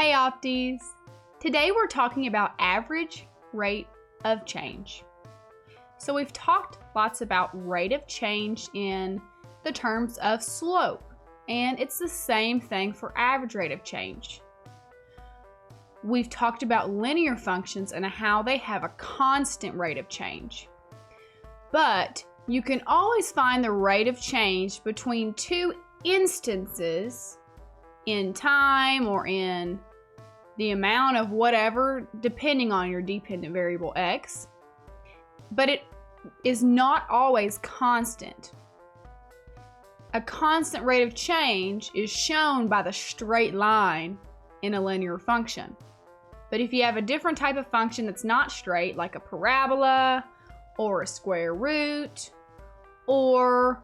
Hey Opties! Today we're talking about average rate of change. So we've talked lots about rate of change in the terms of slope, and it's the same thing for average rate of change. We've talked about linear functions and how they have a constant rate of change. But you can always find the rate of change between two instances in time or in the amount of whatever, depending on your dependent variable x, but it is not always constant. A constant rate of change is shown by the straight line in a linear function. But if you have a different type of function that's not straight, like a parabola or a square root or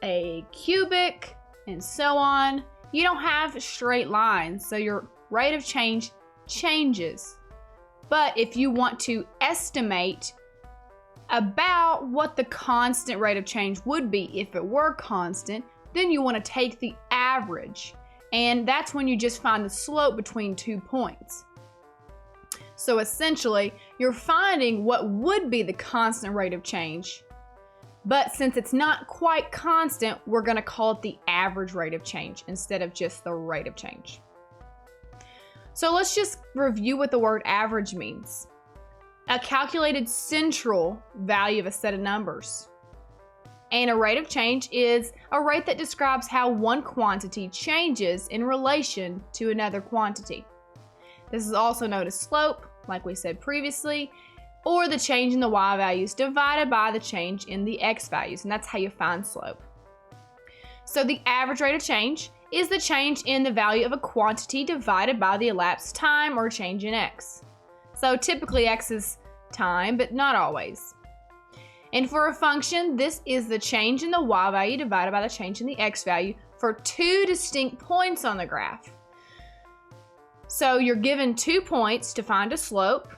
a cubic and so on, you don't have straight lines, so your rate of change changes. But if you want to estimate about what the constant rate of change would be if it were constant, then you want to take the average, and that's when you just find the slope between 2 points. So essentially, you're finding what would be the constant rate of change, but since it's not quite constant, we're going to call it the average rate of change instead of just the rate of change. So let's just review what the word average means. A calculated central value of a set of numbers. And a rate of change is a rate that describes how one quantity changes in relation to another quantity. This is also known as slope, like we said previously, or the change in the y values divided by the change in the x values, and that's how you find slope. So the average rate of change is the change in the value of a quantity divided by the elapsed time or change in x. So typically x is time, but not always. And for a function, this is the change in the y value divided by the change in the x value for two distinct points on the graph. So you're given 2 points to find a slope,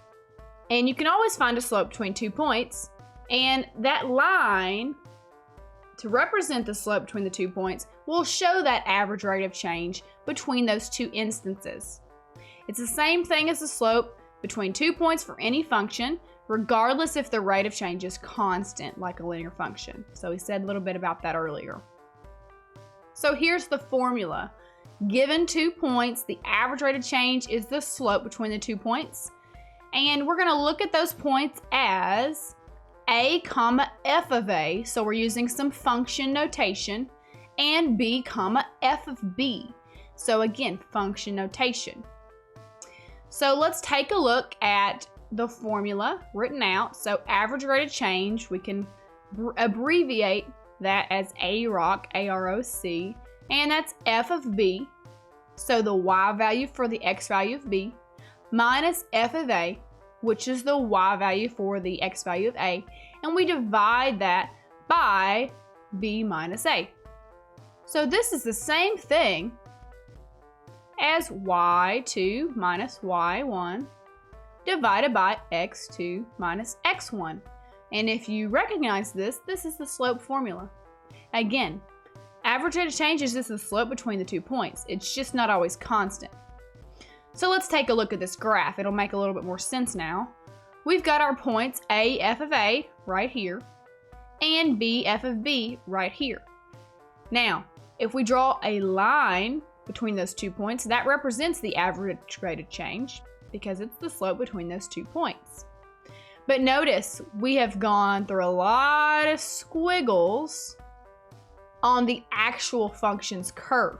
and you can always find a slope between 2 points, and that line to represent the slope between the 2 points will show that average rate of change between those two instances. It's the same thing as the slope between 2 points for any function, regardless if the rate of change is constant like a linear function. So we said a little bit about that earlier. So here's the formula. Given 2 points, the average rate of change is the slope between the 2 points. And we're going to look at those points as a comma f of a, so we're using some function notation, and b comma f of b. So again, function notation. So let's take a look at the formula written out. So average rate of change, we can abbreviate that as AROC, A-R-O-C, and that's f of b, so the y value for the x value of b, minus f of a, which is the y value for the x value of a, and we divide that by b minus a. So this is the same thing as y2 minus y1 divided by x2 minus x1. And if you recognize this, this is the slope formula. Again, average rate of change is just the slope between the 2 points. It's just not always constant. So let's take a look at this graph. It'll make a little bit more sense now. We've got our points a f of a right here and b f of b right here. Now, if we draw a line between those 2 points, that represents the average rate of change because it's the slope between those 2 points. But notice we have gone through a lot of squiggles on the actual function's curve.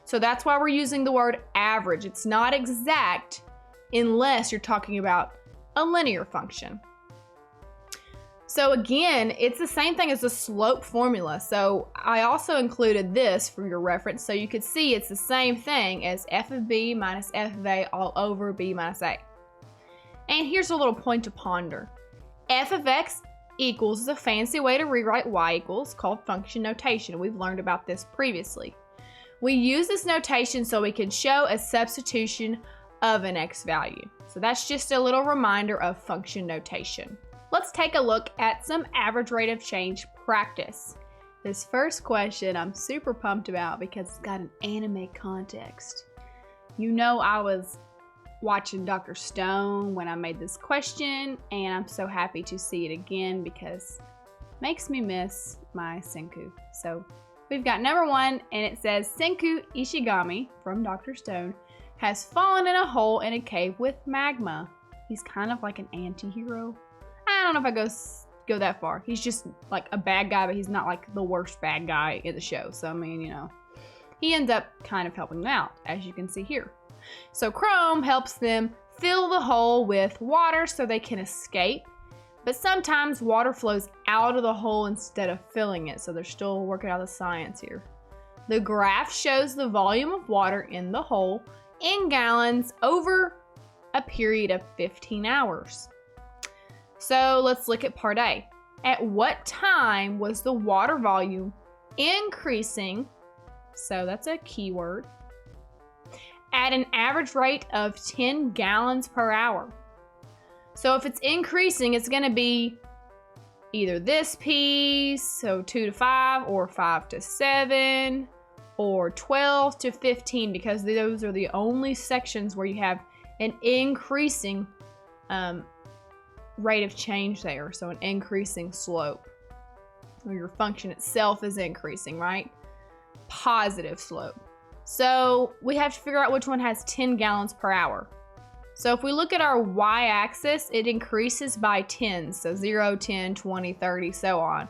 So that's why we're using the word average. It's not exact unless you're talking about a linear function. So again, it's the same thing as the slope formula. So I also included this for your reference so you could see it's the same thing as f of b minus f of a all over b minus a. And here's a little point to ponder. F of x equals is a fancy way to rewrite y equals called function notation. We've learned about this previously. We use this notation so we can show a substitution of an x value. So that's just a little reminder of function notation. Let's take a look at some average rate of change practice. This first question I'm super pumped about because it's got an anime context. You know I was watching Dr. Stone when I made this question, and I'm so happy to see it again because it makes me miss my Senku. So we've got number 1, and it says Senku Ishigami from Dr. Stone has fallen in a hole in a cave with magma. He's kind of like an anti-hero. I don't know if I go that far. He's just like a bad guy, but he's not like the worst bad guy in the show. So I mean, you know, he ends up kind of helping them out, as you can see here. So Chrome helps them fill the hole with water so they can escape. But sometimes water flows out of the hole instead of filling it. So they're still working out the science here. The graph shows the volume of water in the hole in gallons over a period of 15 hours. So let's look at part A. At what time was the water volume increasing? So that's a keyword. At an average rate of 10 gallons per hour. So if it's increasing, it's going to be either this piece, so 2 to 5, or 5 to 7, or 12 to 15, because those are the only sections where you have an increasing rate of change there, so an increasing slope. Or your function itself is increasing, right? Positive slope. So we have to figure out which one has 10 gallons per hour. So if we look at our y-axis, it increases by 10, so 0, 10, 20, 30, so on.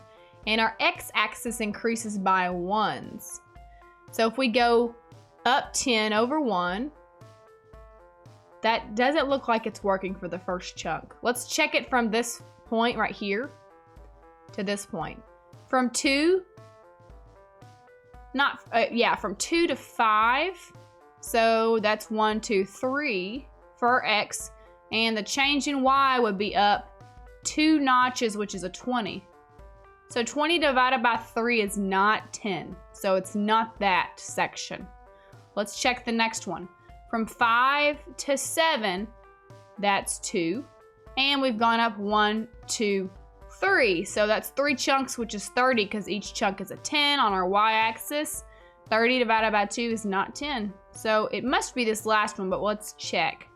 And our x-axis increases by 1s. So if we go up 10 over 1, that doesn't look like it's working for the first chunk. Let's check it from this point right here to this point. From 2 to 5, so that's 1, 2, 3 for x, and the change in y would be up 2 notches, which is a 20. So 20 divided by 3 is not 10, so it's not that section. Let's check the next one. From 5 to 7, that's 2, and we've gone up 1, 2, 3. So that's 3 chunks, which is 30, because each chunk is a 10 on our y-axis. 30 divided by 2 is not 10. So it must be this last one, but let's check.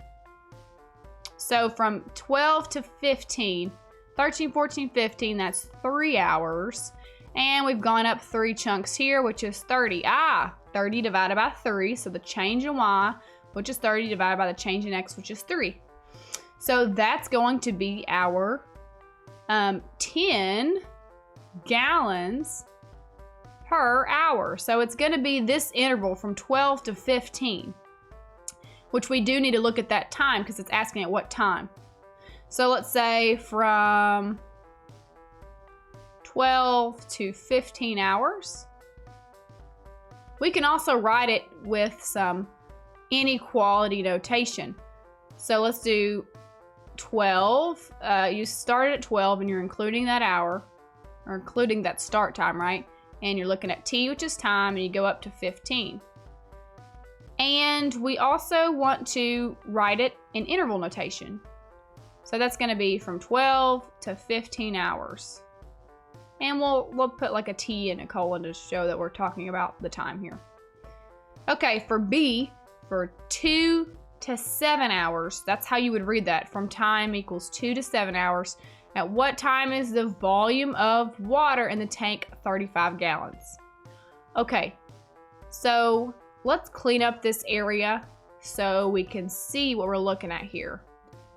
So from 12 to 15, 13, 14, 15, that's 3 hours. And we've gone up 3 chunks here, which is 30. 30 divided by 3, so the change in y, which is 30, divided by the change in x, which is 3. So that's going to be our 10 gallons per hour. So it's going to be this interval from 12 to 15, which we do need to look at that time because it's asking at what time. So let's say from 12 to 15 hours. We can also write it with some inequality notation. So let's do 12. You started at 12 and you're including that hour, or including that start time, right? And you're looking at t, which is time, and you go up to 15. And we also want to write it in interval notation. So that's going to be from 12 to 15 hours. And we'll put like a T and a colon to show that we're talking about the time here. Okay, for B, for 2 to 7 hours, that's how you would read that. From time equals 2 to 7 hours. At what time is the volume of water in the tank 35 gallons? Okay, so let's clean up this area so we can see what we're looking at here.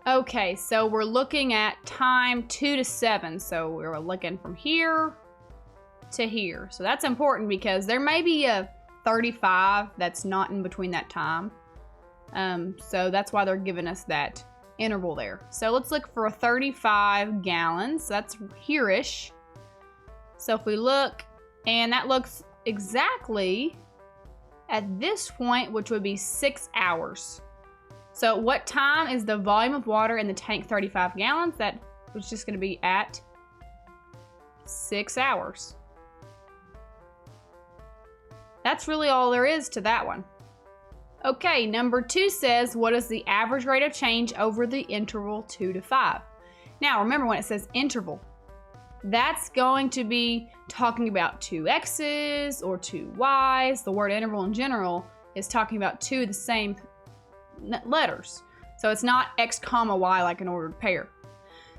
Okay, so we're looking at time 2 to 7. So we're looking from here to here. So that's important because there may be a 35 that's not in between that time. So that's why they're giving us that interval there. So let's look for 35 gallons. That's here-ish. So if we look, and that looks exactly at this point, which would be 6 hours. So what time is the volume of water in the tank 35 gallons? That was just going to be at 6 hours. That's really all there is to that one. Okay, number 2 says, what is the average rate of change over the interval 2 to 5? Now, remember when it says interval, that's going to be talking about 2 x's or 2 y's. The word interval in general is talking about 2 of the same letters. So it's not x comma y like an ordered pair.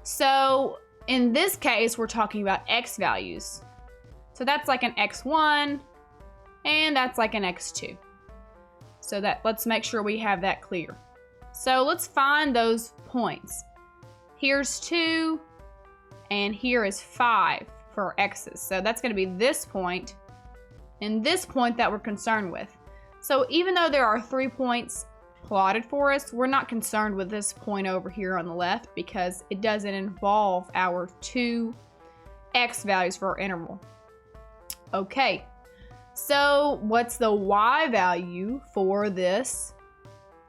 So in this case, we're talking about x values. So that's like an x1 and that's like an x2. So let's make sure we have that clear. So let's find those points. Here's 2 and here is 5 for our x's. So that's going to be this point and this point that we're concerned with. So even though there are 3 points plotted for us, we're not concerned with this point over here on the left because it doesn't involve our 2 x values for our interval. Okay, so what's the y value for this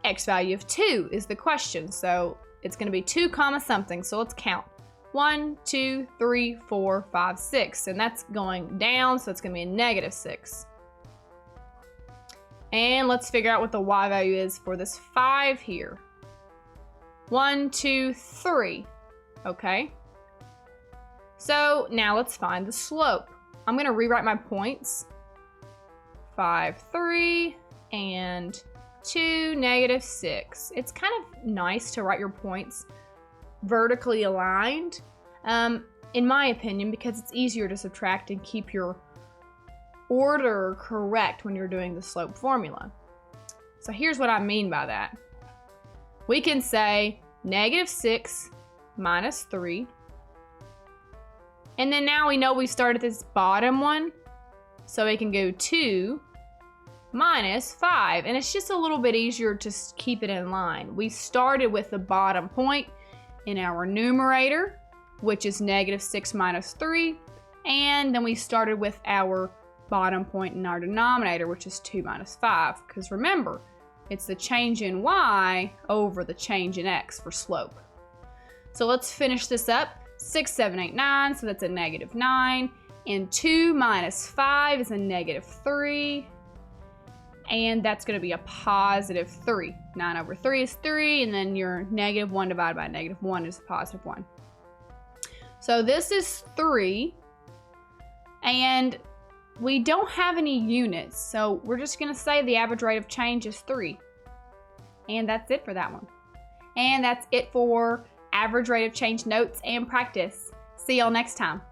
x value of 2 is the question. So it's going to be 2 comma something. So let's count. 1, 2, 3, 4, 5, 6. And that's going down, so it's going to be a negative 6. And let's figure out what the y value is for this 5 here. 1, 2, 3. Okay. So now let's find the slope. I'm going to rewrite my points. 5, 3, and 2, negative 6. It's kind of nice to write your points vertically aligned, in my opinion, because it's easier to subtract and keep your order correct when you're doing the slope formula. So here's what I mean by that. We can say negative 6 minus 3. And then now we know we started this bottom one. So we can go 2 minus 5. And it's just a little bit easier to keep it in line. We started with the bottom point in our numerator, which is negative 6 minus 3. And then we started with our bottom point in our denominator, which is 2 minus 5. Because remember, it's the change in y over the change in x for slope. So let's finish this up. 6, 7, 8, 9, so that's a negative 9. And 2 minus 5 is a negative 3. And that's going to be a positive 3. 9 over 3 is 3, and then your negative 1 divided by negative 1 is a positive 1. So this is 3. And we don't have any units, so we're just going to say the average rate of change is 3. And that's it for that one. And that's it for average rate of change notes and practice. See y'all next time.